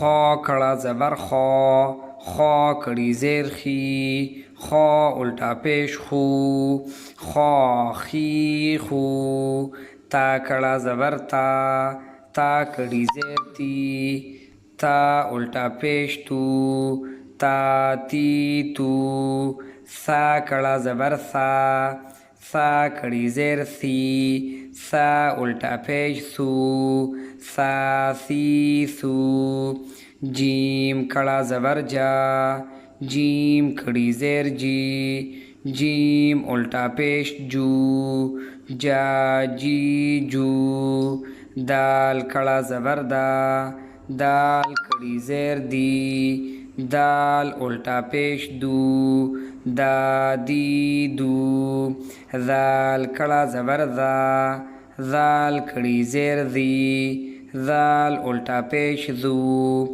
خا کڑا زبر خا کڑی زیر خی خا الٹا پیش خو خی خو تا کڑا زبر تا کڑی زیر تی تا الٹا پیش تا تی تو سا کڑا زبر سا کڑی زیر سی سا الٹا پیش سا سی سو جیم کڑا زبر جیم کڑی زیر جیم الٹا پیش جا جی جو دال کڑا زبر دال کڑی زیر دال الٹا پیش دی دو ذال کڑا زبر ذال کڑی زیر ذال الٹا پیش